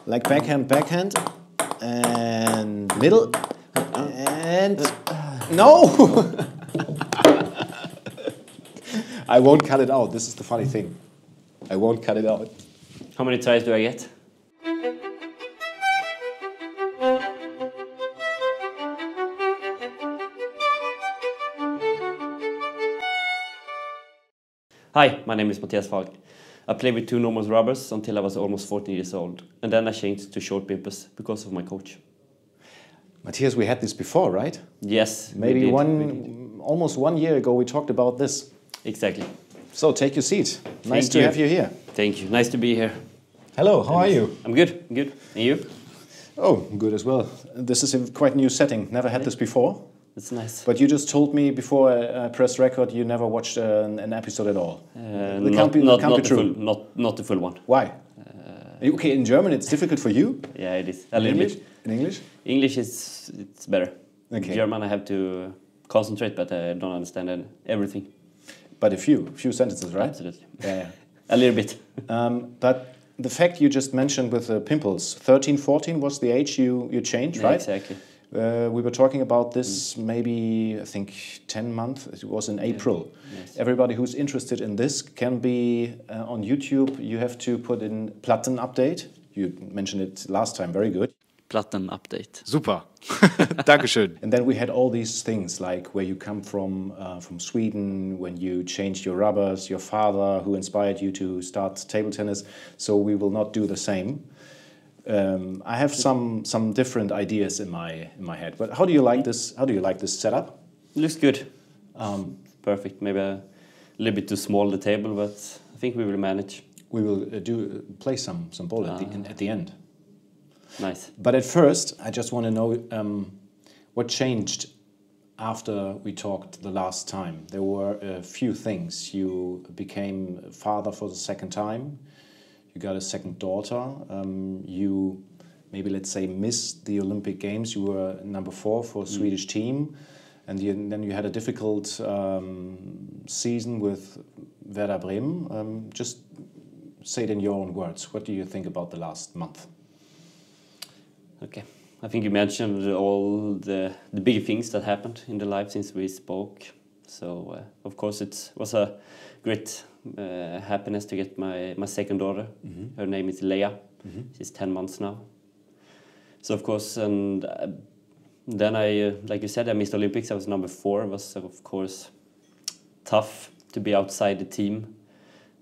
Like backhand, backhand, and middle, and no! I won't cut it out. This is the funny thing. I won't cut it out. How many tries do I get? Hi, my name is Mattias Falck. I played with two normal rubbers until I was almost 14 years old, and then I changed to short bippers because of my coach. Matthias, we had this before, right? Yes, maybe almost 1 year ago we talked about this. Exactly. So take your seat. Nice to have you here. Thank you. Nice to be here. Hello, how are you? I'm good. I'm good. And you? Oh, good as well. This is a quite new setting. Never had this before. That's nice. But you just told me before I pressed record you never watched an episode at all. Not the full one. Why? Okay, in German it's difficult for you? Yeah, it is. In English? In English? English it's better. Okay. German I have to concentrate, but I don't understand everything. But a few sentences, right? Absolutely. Yeah. A little bit. But the fact you just mentioned with the pimples, 13, 14 was the age you changed, right? Exactly. We were talking about this maybe, I think, 10 months. It was in April. Yes. Everybody who's interested in this can be on YouTube. You have to put in Platten update. You mentioned it last time. Very good. Platten update. Super. Dankeschön. And then we had all these things like where you come from Sweden, when you changed your rubbers, your father who inspired you to start table tennis. So we will not do the same. I have some different ideas in my head. But how do you like this? How do you like this setup? Looks good. Perfect. Maybe a little bit too small the table, but I think we will manage. We will play some ball at the end. Nice. But at first, I just want to know what changed after we talked the last time. There were a few things. You became a father for the second time. You got a second daughter. You maybe, let's say, missed the Olympic Games. You were number 4 for a Swedish team. And then you had a difficult season with Werder Bremen. Just say it in your own words. What do you think about the last month? Okay. I think you mentioned all the big things that happened in the life since we spoke. So, of course, it was a great happiness to get my second daughter. Mm-hmm. Her name is Leia. Mm-hmm. She's 10 months now. So, of course, and then I, like you said, I missed Olympics. I was number 4. It was, of course, tough to be outside the team,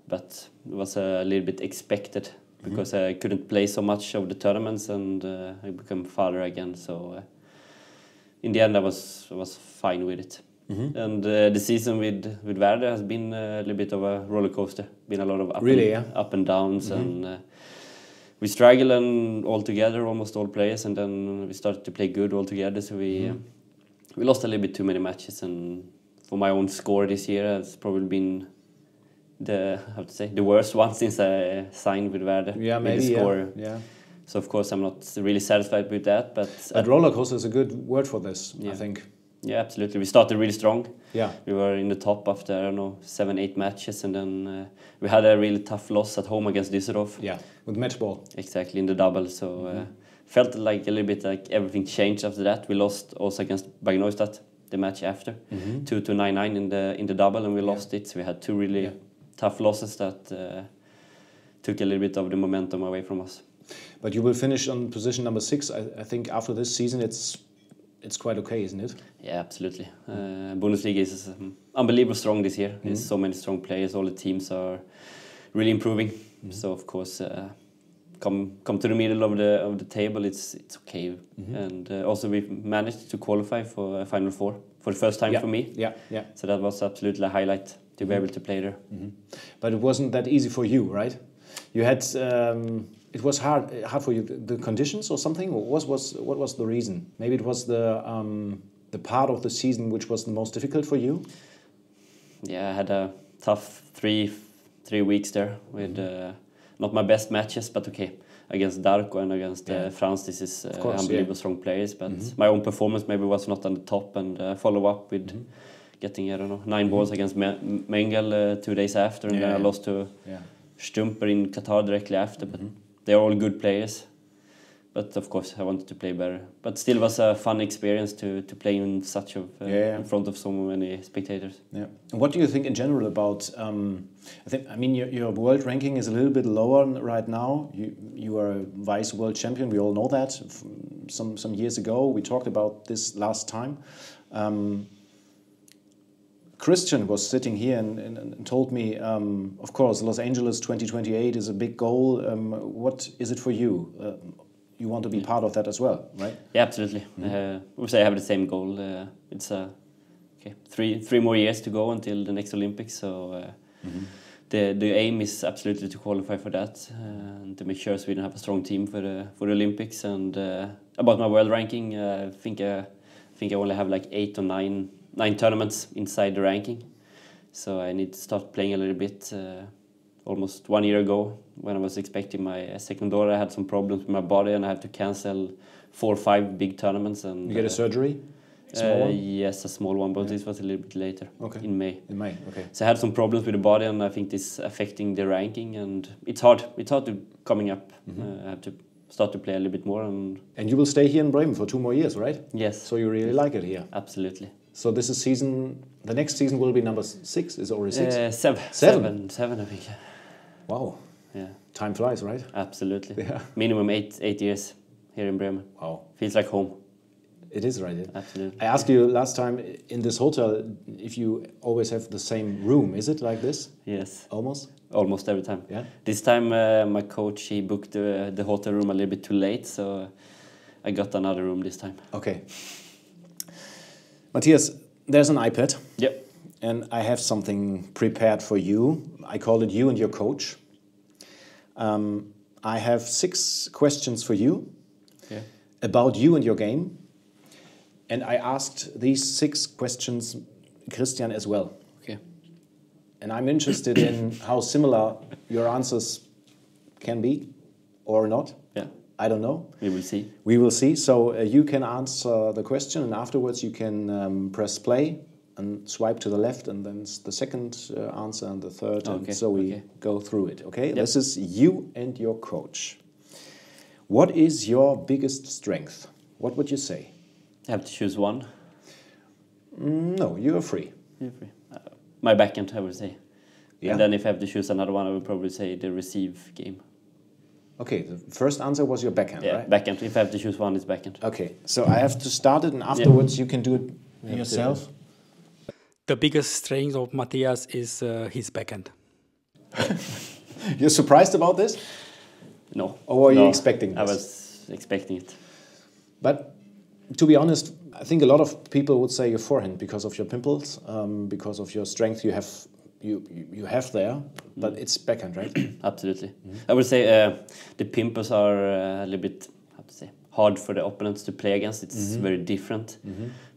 but it was a little bit expected because I couldn't play so much of the tournaments, and I became father again. So, in the end, I was fine with it. Mm-hmm. And the season with Werder has been a little bit of a roller coaster. Been a lot of up and downs, mm-hmm. and we struggle and all together, almost all players, and then we started to play good all together. So we lost a little bit too many matches, and for my own score this year, it's probably been the worst one since I signed with Werder. Yeah, maybe. With the score. Yeah. So of course I'm not really satisfied with that, but roller coaster is a good word for this. Yeah. I think. Yeah, absolutely. We started really strong. Yeah. We were in the top after, I don't know, 7-8 matches, and then we had a really tough loss at home against Düsseldorf. Yeah, with match ball. Exactly, in the double. So felt like a little bit like everything changed after that. We lost also against Neustadt the match after, 2-9-9 in the double, and we lost it. So we had two really tough losses that took a little bit of the momentum away from us. But you will finish on position number 6. I think after this season it's quite okay, isn't it? Yeah, absolutely. Bundesliga is unbelievably strong this year. There's so many strong players. All the teams are really improving. So of course, come to the middle of the table, it's okay. And also we managed to qualify for Final Four for the first time for me. Yeah. So that was absolutely a highlight to be able to play there. But it wasn't that easy for you, right? You had. It was hard for you. The conditions or something. What was the reason? Maybe it was the part of the season which was the most difficult for you. Yeah, I had a tough three weeks there with not my best matches, but okay, against Darko and against France. This is unbelievable strong players, but my own performance maybe was not on the top, and follow up with getting, I don't know, 9 balls against Mengel 2 days after, and then I lost to Stumper in Qatar directly after. But they're all good players. but of course I wanted to play better. But still was a fun experience to play in such of in front of so many spectators. Yeah. And what do you think in general about? I mean, your world ranking is a little bit lower right now. You are a vice world champion. We all know that. Some years ago, we talked about this last time. Christian was sitting here and told me, of course, Los Angeles 2028 is a big goal. What is it for you? You want to be part of that as well, right? Yeah, absolutely. I would say I have the same goal. It's three more years to go until the next Olympics. So the aim is absolutely to qualify for that and to make sure Sweden have a strong team for the Olympics. And about my world ranking, I think I only have like 8 or 9 tournaments inside the ranking. So I need to start playing a little bit. Almost 1 year ago, when I was expecting my second daughter, I had some problems with my body and I had to cancel 4 or 5 big tournaments. And you get a surgery? Small one? Yes, a small one, but this was a little bit later, in May. In May, okay. So I had some problems with the body, and I think this affecting the ranking, and it's hard. It's hard to coming up. I have to start to play a little bit more. And you will stay here in Bremen for 2 more years, right? Yes. So you really like it here? Absolutely. So this is the next season will be number 6, is it already 6? 7, I think. Wow. Yeah. Time flies, right? Absolutely. Yeah. Minimum 8 years here in Bremen. Wow. Feels like home. It is, right? Absolutely. I asked you last time in this hotel if you always have the same room. Is it like this? Yes. Almost? Almost every time. Yeah. This time my coach, he booked the hotel room a little bit too late, so I got another room this time. Okay. Mattias, there's an iPad. Yep. And I have something prepared for you. I call it You and Your Coach. I have 6 questions for you about you and your game. And I asked these 6 questions Christian as well. Okay. And I'm interested in how similar your answers can be or not. Yeah. I don't know. We will see. We will see. So you can answer the question, and afterwards you can press play and swipe to the left, and then the second answer and the third. Okay. And so we go through it. Okay. Yep. This is You and Your Coach. What is your biggest strength? What would you say? I have to choose one. No, you are free. You're free. My backhand, I would say. Yeah. And then if I have to choose another one, I would probably say the receive game. Okay, the first answer was your backhand, Yeah, right? backhand. If I have to choose one, it's backhand. Okay, so I have to start it, and afterwards you can do it yourself. The biggest strength of Mattias is his backhand. You're surprised about this? No. Or were you expecting this? I was expecting it. But to be honest, I think a lot of people would say your forehand because of your pimples, because of your strength you have there, but it's backhand, right? Absolutely. I would say the pimples are a little bit, how to say, hard for the opponents to play against. It's very different.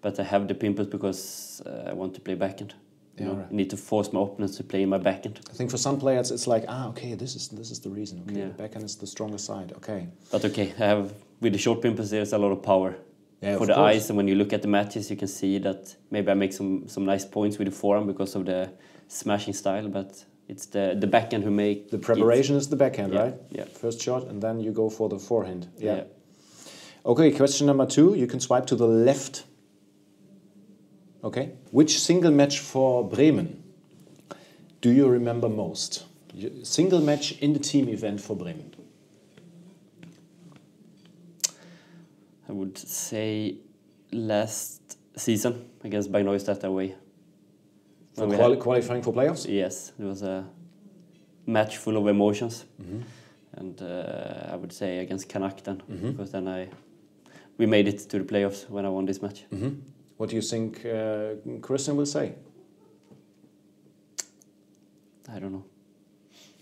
But I have the pimples because I want to play backhand. You know, right. I need to force my opponents to play my backhand. I think for some players it's like, okay, this is the reason. Okay, Yeah. the backhand is the stronger side. Okay. But okay, I have with the short pimples there's a lot of power Yeah, for of the course. eyes, and when you look at the matches you can see that maybe I make some nice points with the forehand because of the smashing style, but it's the backhand who make The preparation is the backhand, Yeah, right? yeah. First shot, and then you go for the forehand. Yeah. Okay, question number 2. You can swipe to the left. Okay. Which single match for Bremen do you remember most? Single match in the team event for Bremen. I would say last season against Neustadt away. For When we qualifying for playoffs? Yes, it was a match full of emotions, and I would say against Canuck then, because then we made it to the playoffs when I won this match. What do you think Christian will say? I don't know.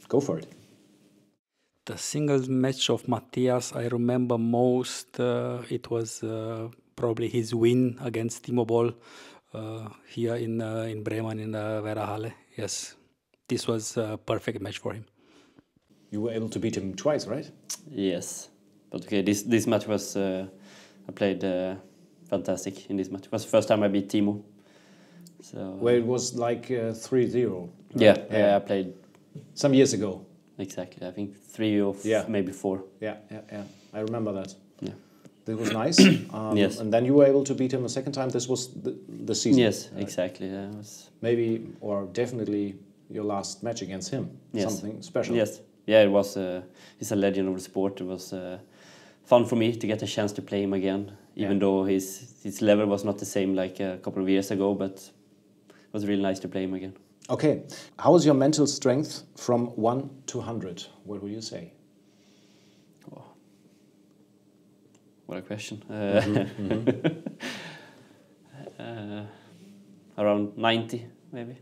Go for it. The single match of Mattias I remember most, it was probably his win against Timo Boll here in Bremen in the Werder Halle. Yes, this was a perfect match for him. You were able to beat him twice, right? Yes, but okay, this match was I played fantastic in this match. It was the first time I beat Timo. So Where it was like 3-0. yeah, I played Some years ago. exactly. I think 3 or Yeah. maybe 4. Yeah. I remember that. Yeah. This was nice. Yes. And then you were able to beat him a second time. This was the season. Yes, exactly. Yeah, it was maybe or definitely your last match against him. Yes. Something special. Yes. Yeah, it was. He's a legend of the sport. It was fun for me to get a chance to play him again, even though his level was not the same like a couple of years ago. But it was really nice to play him again. Okay, how is your mental strength from 1 to 100? What would you say? Oh. What a question. Around 90, maybe.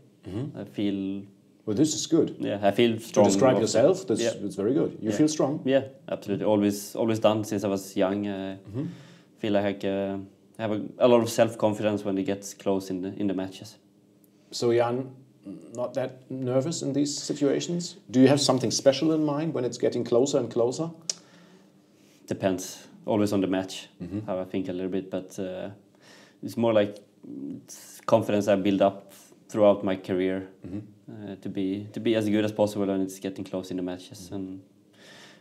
I feel. Well, this is good. Yeah, I feel strong. To describe yourself, that's very good. You feel strong? Yeah, absolutely. Always done since I was young. Feel like I have a lot of self-confidence when it gets close in the matches. So you're not that nervous in these situations? Do you have something special in mind when it's getting closer and closer? Depends. Always on the match, how I think a little bit. But it's more like confidence I build up throughout my career to be as good as possible when it's getting close in the matches. And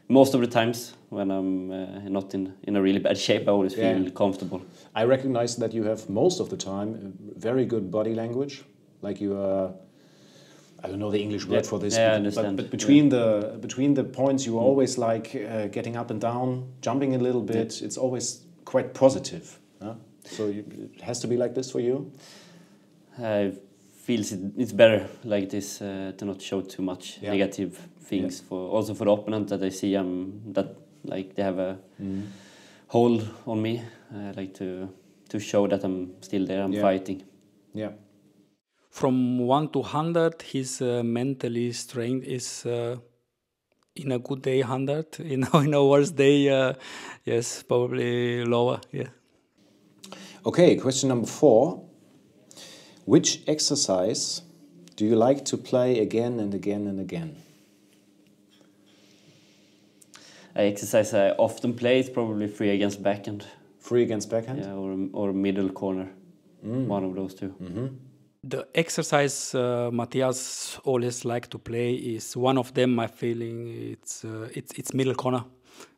most of the times when I'm not in a really bad shape, I always feel comfortable. I recognize that you have most of the time very good body language, like you I don't know the English word for this, I understand. But between the points you are always like getting up and down, jumping a little bit. It's always quite positive. So it has to be like this for you. I feel it's better like this to not show too much negative things also for the opponent that I see that like they have a hold on me. I like to show that I'm still there. I'm fighting. Yeah. From 1 to 100, his mentally strength is in a good day 100. In a worse day, yes, probably lower. Yeah. Okay, question number 4. Which exercise do you like to play again and again and again? An exercise I often play is probably free against backhand. Free against backhand? Yeah, or middle corner. One of those two. The exercise Mattias always like to play is one of them. My feeling it's middle corner.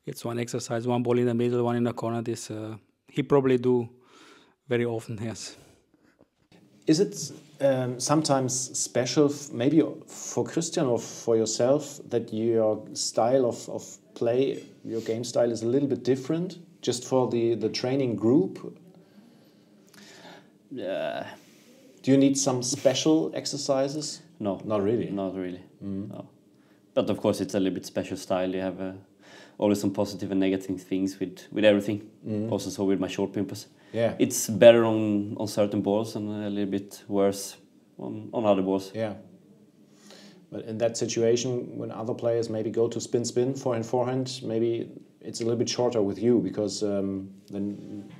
It's one exercise, one ball in the middle, one in the corner. This he probably do very often. Yes. Is it sometimes special, maybe for Christian or for yourself, that your style of play, your game style is a little bit different, just for the training group? Yeah. Do you need some special exercises? No. Not really? Not really, no. But of course it's a little bit special style. You have always some positive and negative things with everything. Also so with my short pimpers. Yeah. It's better on certain balls and a little bit worse on other balls. Yeah. But in that situation, when other players maybe go to spin, forehand, maybe it's a little bit shorter with you because then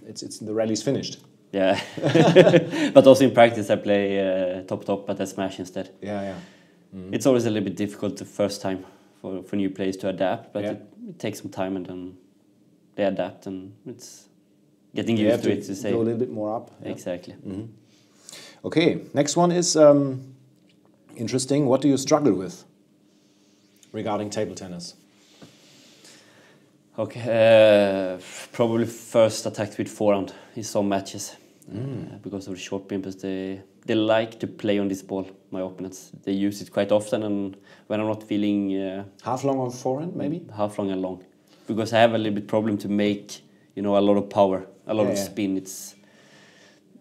it's the rally's finished. Yeah, but also in practice I play top, but I smash instead. Yeah. It's always a little bit difficult the first time for new players to adapt, but it takes some time and then they adapt and it's getting used to it. To say go a little bit more up. Yeah. Exactly. Okay, next one is interesting. What do you struggle with regarding table tennis? Okay, probably first attacked with forehand in some matches because of the short pimpers. They like to play on this ball, my opponents. They use it quite often, and when I'm not feeling... half long on forehand, maybe? Half long and long. Because I have a little bit problem to make, a lot of power, a lot of spin.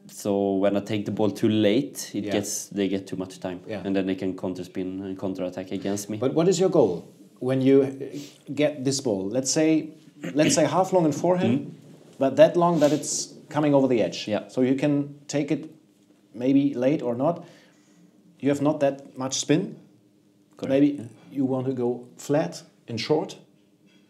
So when I take the ball too late, they get too much time. Yeah. And then they can counter spin and counter attack against me. But what is your goal when you get this ball? Let's say half long in forehand, but that long that it's coming over the edge. Yeah. So you can take it maybe late or not. You have not that much spin. Correct. Maybe you want to go flat and short.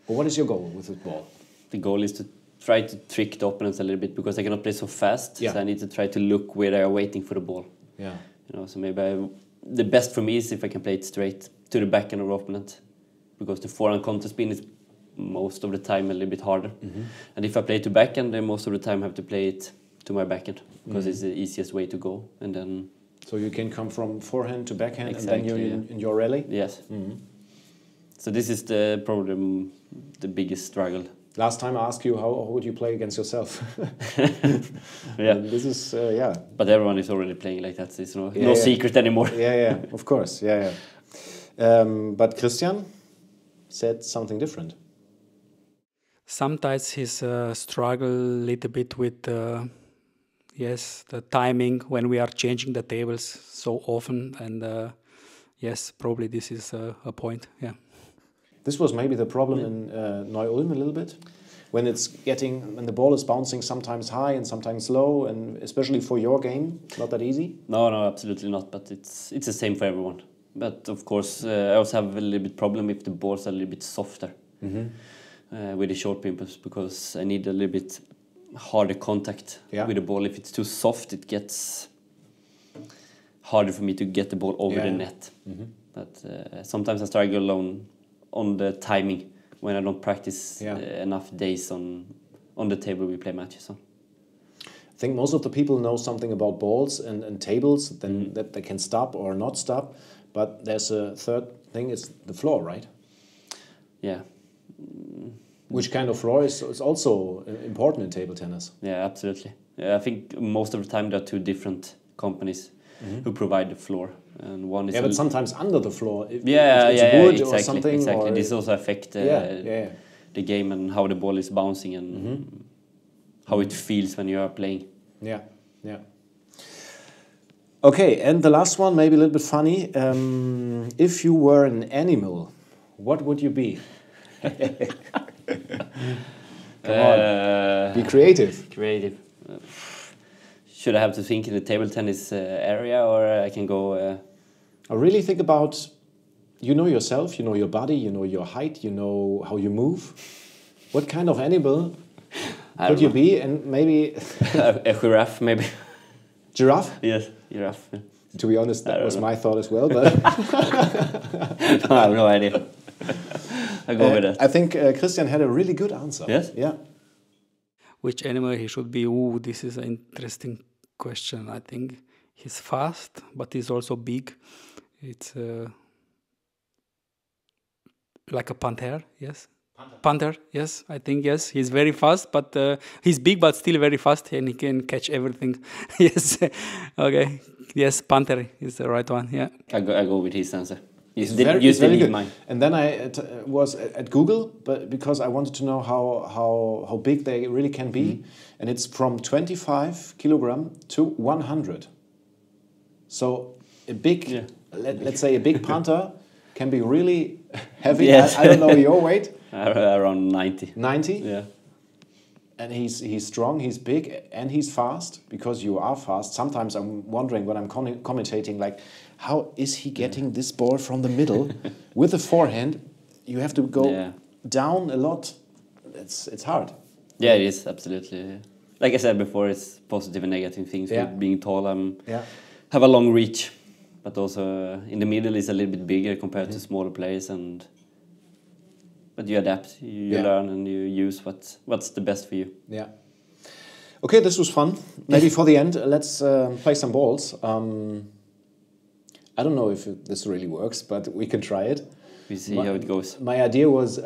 Or what is your goal with this ball? The goal is to try to trick the opponents a little bit because I cannot play so fast. Yeah. So I need to try to look where they are waiting for the ball. Yeah. So maybe the best for me is if I can play it straight to the backhand of the opponent, because the forehand counter spin is most of the time a little bit harder. And if I play to backhand, then most of the time I have to play it to my backhand because it's the easiest way to go. And then so you can come from forehand to backhand, exactly, and then you're in your rally. Yes. So this is probably the biggest struggle Last time I asked you, how would you play against yourself? Yeah. This is, yeah. But everyone is already playing like that. It's no Yeah. secret anymore. Yeah, of course, yeah. But Christian said something different. Sometimes he's struggle a little bit with the timing when we are changing the tables so often, and yes, probably this is a point. Yeah. This was maybe the problem in Neu-Ulm a little bit, when the ball is bouncing sometimes high and sometimes low, and especially for your game, not that easy. No, absolutely not. But it's the same for everyone. But of course, I also have a little bit problem if the balls are a little bit softer with the short pimples, because I need a little bit harder contact with the ball. If it's too soft, it gets harder for me to get the ball over the net. But sometimes I struggle on the timing when I don't practice enough days on the table we play matches on. I think most of the people know something about balls and tables, then that they can stop or not stop. But there's a third thing, it's the floor, right? Yeah. Which kind of floor is also important in table tennis? Yeah, absolutely. I think most of the time there are two different companies who provide the floor. And one is but sometimes under the floor, if it's wood exactly, or something. Exactly. Or this also affects the game and how the ball is bouncing and how it feels when you are playing. Yeah. Okay, and the last one, maybe a little bit funny. If you were an animal, what would you be? Come on, be creative. Creative. Should I have to think in the table tennis area, or I can go... I really think about, you know yourself, you know your body, you know your height, you know how you move. What kind of animal could you be? And maybe... a giraffe, maybe. Giraffe? Yes, giraffe. Yeah. To be honest, that was my thought as well, but... I have no idea. I go with that. I think Christian had a really good answer. Yes? Yeah. Which animal he should be? Ooh, this is an interesting question. I think he's fast, but he's also big. It's like a panther, yes? Panther, yes, I think, yes. He's very fast, but he's big, but still very fast, and he can catch everything. Yes, okay. Yes, panther is the right one, yeah. I go with his answer. It's very good. Mine. And then I was at Google, but because I wanted to know how big they really can be, and it's from 25 kilogram to 100. So a big, let's say a big panther can be really heavy. Yes. I don't know your weight. Around 90. 90? Yeah. And he's strong, he's big, and he's fast, because you are fast. Sometimes I'm wondering when I'm commentating, like, how is he getting this ball from the middle with the forehand? You have to go down a lot. It's hard. Yeah, it is, absolutely. Like I said before, it's positive and negative things. With being tall, have a long reach, but also in the middle is a little bit bigger compared to smaller players. But you adapt, you learn, and you use what's the best for you. Yeah. Okay, this was fun. Maybe for the end, let's play some balls. I don't know if this really works, but we can try it. We see how it goes. My idea was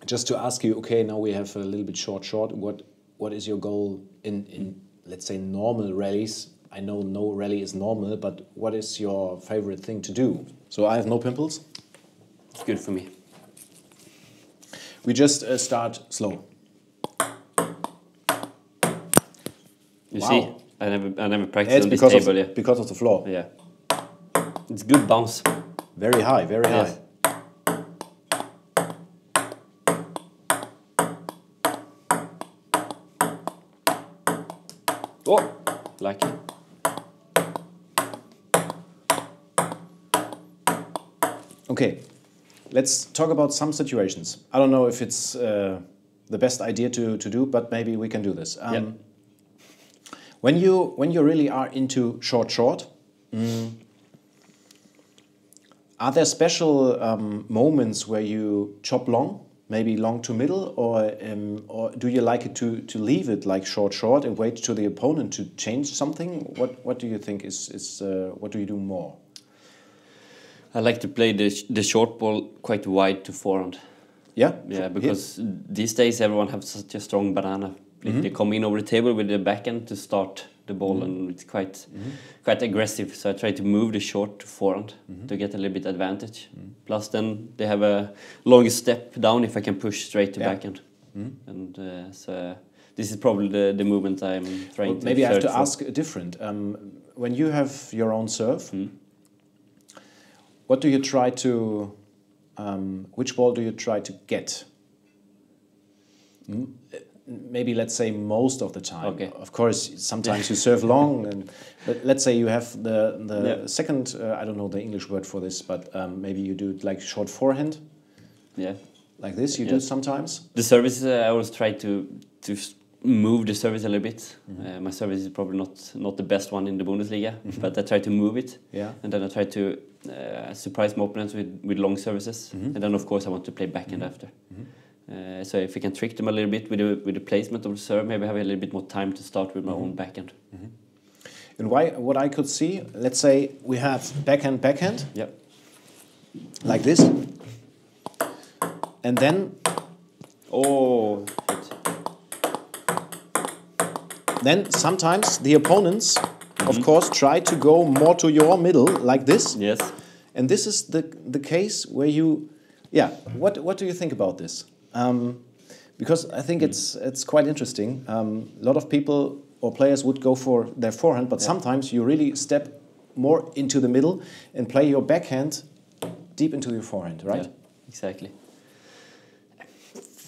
just to ask you, okay, now we have a little bit short. What is your goal in let's say, normal rallies? I know no rally is normal, but what is your favorite thing to do? So I have no pimples. It's good for me. We just start slow. You see, I never practiced on this table. Because of the floor. Yeah. It's good bounce. Very high, very high. Oh, lucky. Okay, let's talk about some situations. I don't know if it's the best idea to do, but maybe we can do this. When you really are into short, are there special moments where you chop long, maybe long to middle, or do you like it to leave it like short and wait to the opponent to change something? What do you think is what do you do more? I like to play the short ball quite wide to forehand. Yeah? Yeah, because these days everyone has such a strong banana. They come in over the table with the backhand to start the ball, and it's quite aggressive. So I try to move the short to forehand to get a little bit advantage. Plus, then they have a longer step down if I can push straight to backhand. And so this is probably the movement I'm trying to. Maybe I have to ask different. When you have your own serve, what do you try to? Which ball do you try to get? Maybe let's say most of the time. Okay. Of course, sometimes you serve long, but let's say you have the second. I don't know the English word for this, but maybe you do like short forehand. Yeah. Like this, you do sometimes. The service, I always try to move the service a little bit. My service is probably not the best one in the Bundesliga, but I try to move it. Yeah. And then I try to surprise my opponents with long services. And then of course I want to play backhand after. So if I can trick them a little bit with the placement of the serve, maybe I have a little bit more time to start with my own backhand. And what I could see, let's say we have backhand. Yep. Like this. And then, then sometimes the opponents, of course, try to go more to your middle, like this. Yes. And this is the case where you, what do you think about this? Because I think it's quite interesting. A lot of people or players would go for their forehand, but sometimes you really step more into the middle and play your backhand deep into your forehand, right? Yeah, exactly.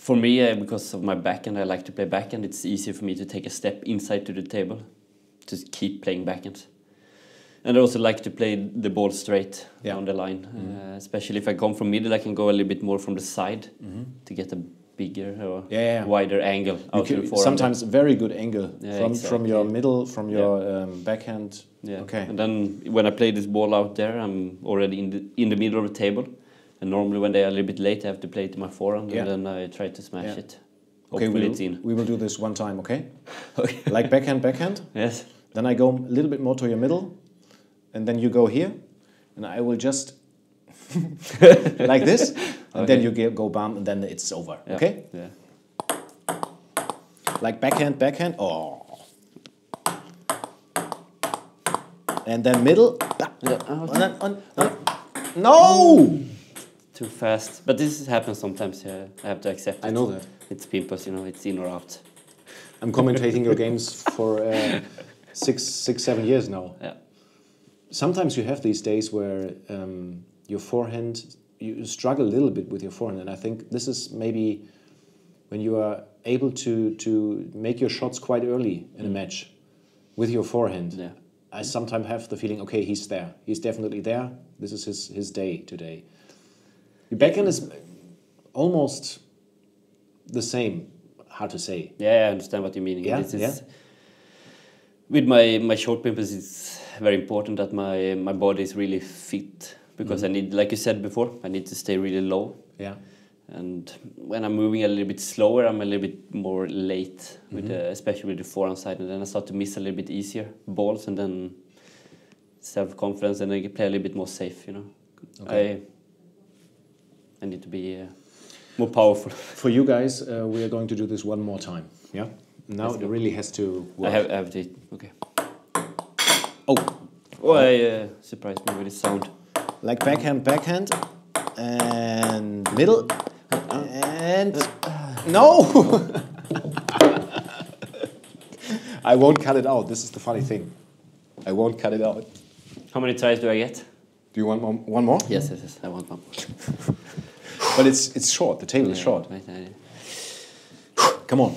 For me, because of my backhand, I like to play backhand. It's easier for me to take a step inside to the table to keep playing backhand. And I also like to play the ball straight down the line. Especially if I come from middle, I can go a little bit more from the side to get a bigger or wider angle out to the forehand. Sometimes very good angle from your middle, from your backhand. Yeah. Okay. And then when I play this ball out there, I'm already in the middle of the table. And normally when they are a little bit late, I have to play it to my forehand, and then I try to smash it. Okay, we will do this one time, okay? Like backhand. Yes. Then I go a little bit more to your middle, and then you go here, and I will just like this, and then you go bam, and then it's over, okay? Yeah. Like backhand, and then middle, no! Too fast, but this happens sometimes. Yeah, I have to accept it. I know that. It's pimples, it's in or out. I'm commentating your games for 6-7 years now. Yeah. Sometimes you have these days where your forehand, you struggle a little bit with your forehand, and I think this is maybe when you are able to make your shots quite early in a match with your forehand. Yeah. I sometimes have the feeling, okay, he's there. He's definitely there. This is his day today. Your backhand is almost the same, hard to say. Yeah, I understand what you mean. Yeah, With my short pimples, it's very important that my body is really fit, because I need, like you said before, I need to stay really low. Yeah. And when I'm moving a little bit slower, I'm a little bit more late, with especially with the forehand side, and then I start to miss a little bit easier balls, and then self-confidence, and I can play a little bit more safe, Okay. I need to be more powerful. For you guys, we are going to do this one more time. Yeah. Now it really has to work. I have to. Okay. Oh, I surprised me with the sound. Like backhand, and middle, and no. I won't cut it out. This is the funny thing. I won't cut it out. How many tries do I get? Do you want one more? Yes. I want one more. But it's short. The table is short. Right. Come on.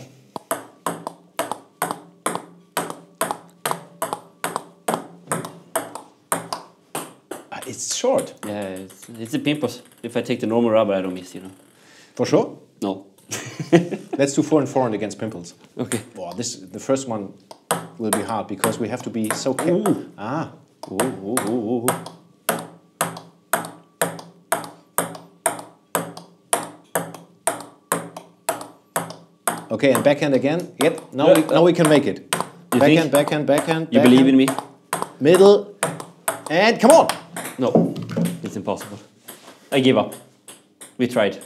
It's short. Yeah, it's a pimples. If I take the normal rubber, I don't miss, For sure? No. Let's do 4 and forehand against pimples. Okay. Wow, the first one will be hard because we have to be so careful. Ooh. Okay, and backhand again. Yep. Now we can make it. Backhand. You believe in me? Middle. And come on. No, it's impossible. I give up. We tried.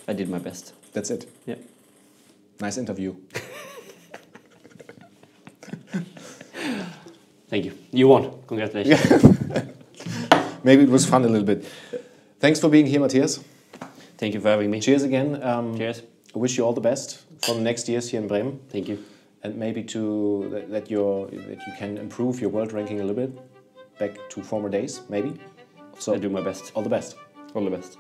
I did my best. That's it. Yeah. Nice interview. Thank you. You won. Congratulations. Yeah. Maybe it was fun a little bit. Thanks for being here, Mattias. Thank you for having me. Cheers again. Cheers. I wish you all the best for the next years here in Bremen. Thank you. And maybe that you can improve your world ranking a little bit, back to former days, maybe. So I do my best. All the best. All the best.